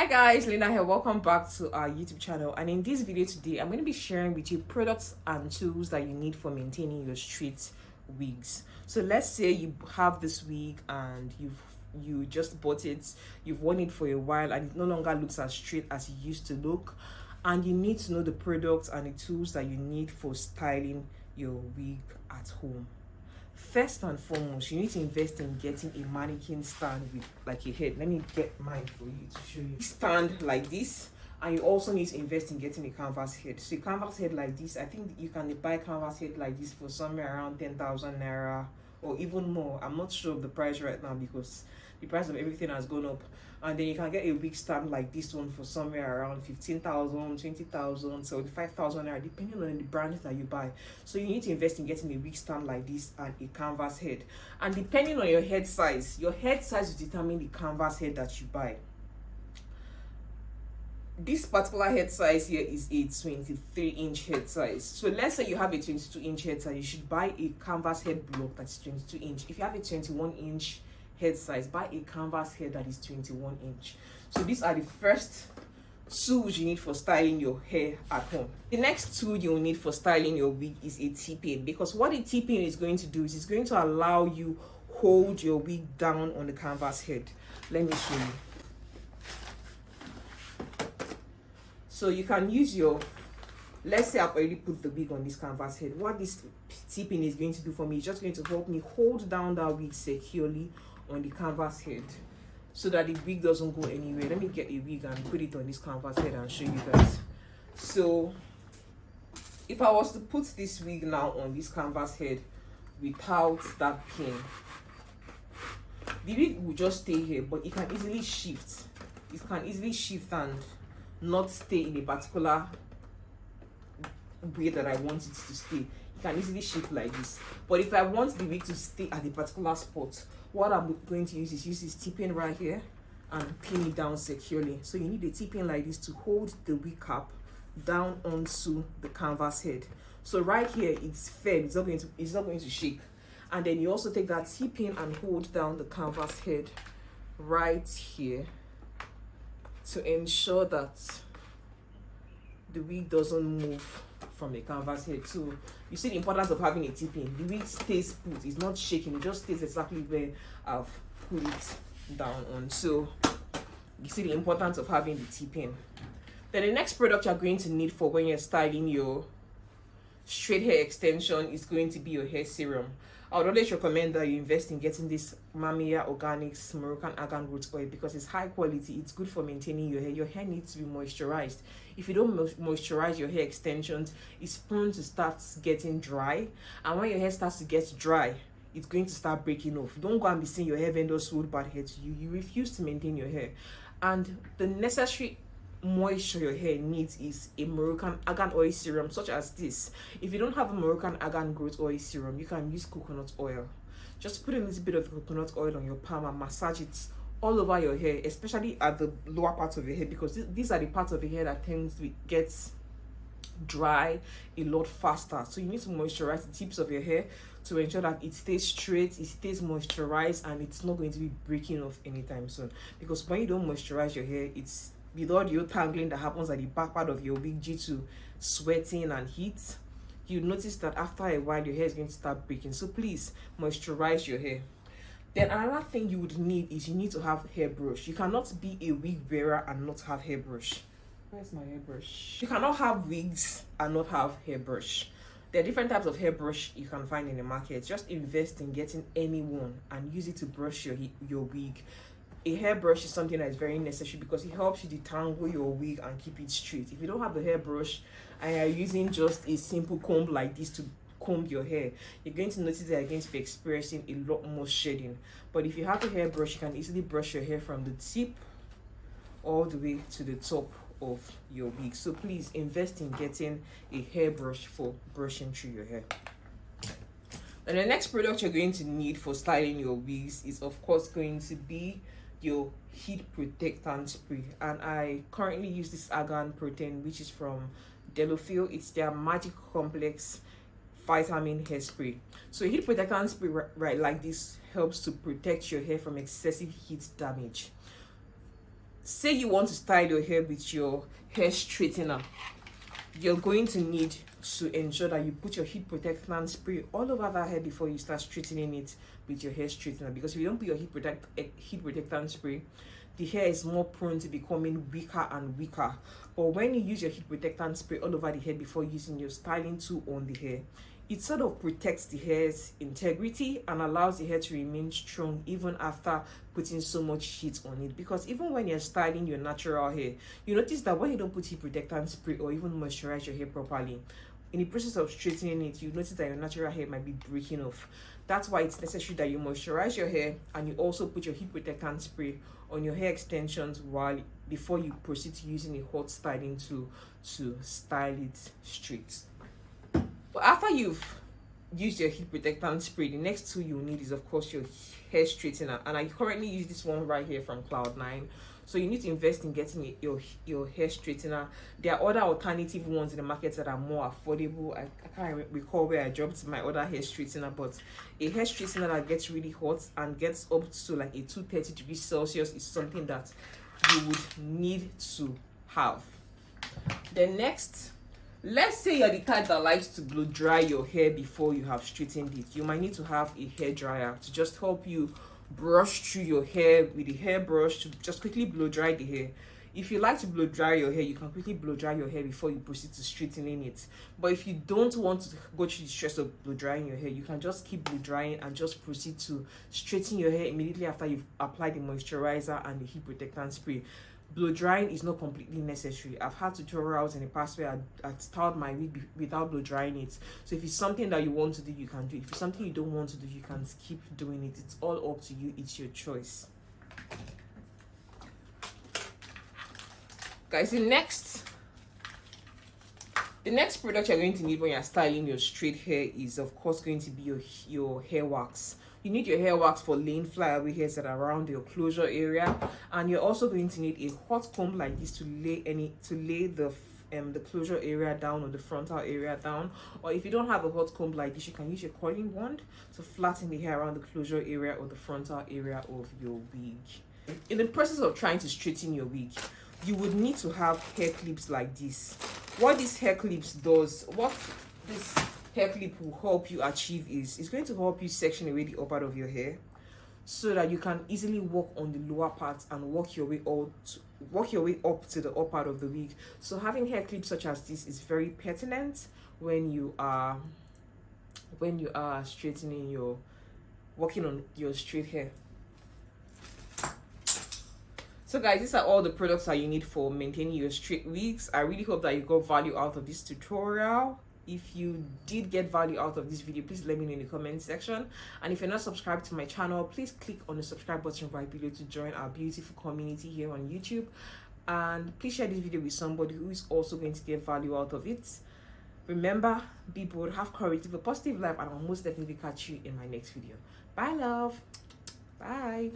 Hi guys, Linda here. Welcome back to our YouTube channel, and in this video today I'm going to be sharing with you products and tools that you need for maintaining your straight wigs. So let's say you have this wig and you just bought it, you've worn it for a while and it no longer looks as straight as it used to look, and you need to know the products and the tools that you need for styling your wig at home. First and foremost, you need to invest in getting a mannequin stand with like a head. Let me get mine for you to show you. Stand like this, and you also need to invest in getting a canvas head. So a canvas head like this, I think you can buy a canvas head like this for somewhere around 10,000 naira or even more. I'm not sure of the price right now because the price of everything has gone up. And then you can get a wig stand like this one for somewhere around 15,000, 20,000, 75,000 naira, depending on the brand that you buy. So you need to invest in getting a wig stand like this and a canvas head. And depending on your head size will determine the canvas head that you buy. This particular head size here is a 23-inch head size. So let's say you have a 22-inch head size, you should buy a canvas head block that's 22-inch. If you have a 21-inch head size, buy a canvas head that is 21-inch. So these are the first tools you need for styling your hair at home. The next tool you'll need for styling your wig is a T-pin, because what a T-pin is going to do is it's going to allow you hold your wig down on the canvas head. Let me show you. So you can use your, let's say I've already put the wig on this canvas head. What this T-pin is going to do for me is just going to help me hold down that wig securely on the canvas head so that the wig doesn't go anywhere. Let me get a wig and put it on this canvas head and show you guys. So if I was to put this wig now on this canvas head without that pin, the wig will just stay here, but it can easily shift. It can easily shift and not stay in a particular way that I want it to stay. It can easily shift like this. But if I want the wig to stay at a particular spot, what I'm going to use this T-pin right here and pin it down securely. So you need a T-pin like this to hold the wig cap down onto the canvas head. So right here it's firm, it's not going to shake. And then you also take that T-pin and hold down the canvas head right here to ensure that the wig doesn't move from the canvas head. So you see the importance of having a T-pin. The wig stays put, it's not shaking, it just stays exactly where I've put it down on. So you see the importance of having the T-pin. Then the next product you're going to need for when you're styling your straight hair extension is going to be your hair serum. I would always recommend that you invest in getting this Mamiya Organics Moroccan Argan Root Oil because it's high quality. It's good for maintaining your hair. Your hair needs to be moisturized. If you don't moisturize your hair extensions, it's prone to start getting dry. And when your hair starts to get dry, it's going to start breaking off. Don't go and be seeing your hair vendors hold bad hair to you. You refuse to maintain your hair. And the necessary moisture your hair needs is a Moroccan Argan Oil serum such as this. If you don't have a Moroccan Argan Growth Oil serum, you can use coconut oil. Just put a little bit of coconut oil on your palm and massage it all over your hair, especially at the lower part of your hair, because these are the parts of your hair that tends to get dry a lot faster. So you need to moisturize the tips of your hair to ensure that it stays straight, it stays moisturized, and it's not going to be breaking off anytime soon. Because when you don't moisturize your hair, it's with all the tangling that happens at the back part of your wig due to sweating and heat, you notice that after a while your hair is going to start breaking. So please moisturize your hair. Then another thing you would need is you need to have hairbrush. You cannot be a wig wearer and not have hairbrush. Where's my hairbrush? You cannot have wigs and not have hairbrush. There are different types of hairbrush you can find in the market. Just invest in getting any one and use it to brush your wig. A hairbrush is something that is very necessary because it helps you detangle your wig and keep it straight. If you don't have a hairbrush and you're using just a simple comb like this to comb your hair, you're going to notice that you're going to be experiencing a lot more shedding. But if you have a hairbrush, you can easily brush your hair from the tip all the way to the top of your wig. So please invest in getting a hairbrush for brushing through your hair. And the next product you're going to need for styling your wigs is of course going to be your heat protectant spray. And I currently use this Argan Protein, which is from Delofil. It's their Magic Complex Vitamin Hairspray. So heat protectant spray right like this helps to protect your hair from excessive heat damage. say you want to style your hair with your hair straightener, you're going to need to ensure that you put your heat protectant spray all over that hair before you start straightening it with your hair straightener, because if you don't put your heat protectant spray, the hair is more prone to becoming weaker and weaker. But when you use your heat protectant spray all over the hair before using your styling tool on the hair, it sort of protects the hair's integrity and allows the hair to remain strong even after putting so much heat on it. Because even when you're styling your natural hair, you notice that when you don't put heat protectant spray or even moisturize your hair properly, in the process of straightening it, you notice that your natural hair might be breaking off. That's why it's necessary that you moisturize your hair and you also put your heat protectant spray on your hair extensions before you proceed to using a hot styling tool to style it straight. But after you've used your heat protectant spray, the next tool you'll need is of course your hair straightener, and I currently use this one right here from Cloud9. So you need to invest in getting your hair straightener. There are other alternative ones in the market that are more affordable. I can't recall where I dropped my other hair straightener, but a hair straightener that gets really hot and gets up to like a 230 degrees Celsius is something that you would need to have. Then next, let's say you're the type that likes to blow dry your hair before you have straightened it. You might need to have a hair dryer to just help you brush through your hair with the hairbrush to just quickly blow dry the hair. If you like to blow dry your hair, you can quickly blow dry your hair before you proceed to straightening it. But if you don't want to go through the stress of blow drying your hair, you can just keep blow drying and just proceed to straighten your hair immediately after you've applied the moisturizer and the heat protectant spray. Blow drying is not completely necessary. I've had tutorials in the past where I styled my wig without blow drying it. So if it's something that you want to do, you can do it. If it's something you don't want to do, you can skip doing it. It's all up to you. It's your choice. Guys, the next product you're going to need when you're styling your straight hair is of course going to be your hair wax. You need your hair wax for laying flyaway hairs that are around your closure area, and you're also going to need a hot comb like this to lay the closure area down or the frontal area down. Or if you don't have a hot comb like this, you can use your coiling wand to flatten the hair around the closure area or the frontal area of your wig. In the process of trying to straighten your wig, you would need to have hair clips like this. What this hair clips does, what this hair clip will help you achieve is it's going to help you section away the upper part of your hair so that you can easily work on the lower parts and work your way up to the upper part of the wig. So having hair clips such as this is very pertinent when you are working on your straight hair. So guys, these are all the products that you need for maintaining your straight wigs. I really hope that you got value out of this tutorial. If you did get value out of this video, please let me know in the comment section. And if you're not subscribed to my channel, please click on the subscribe button right below to join our beautiful community here on YouTube. And please share this video with somebody who is also going to get value out of it. Remember, be bold, have courage, live a positive life, and I'll most definitely catch you in my next video. Bye, love. Bye.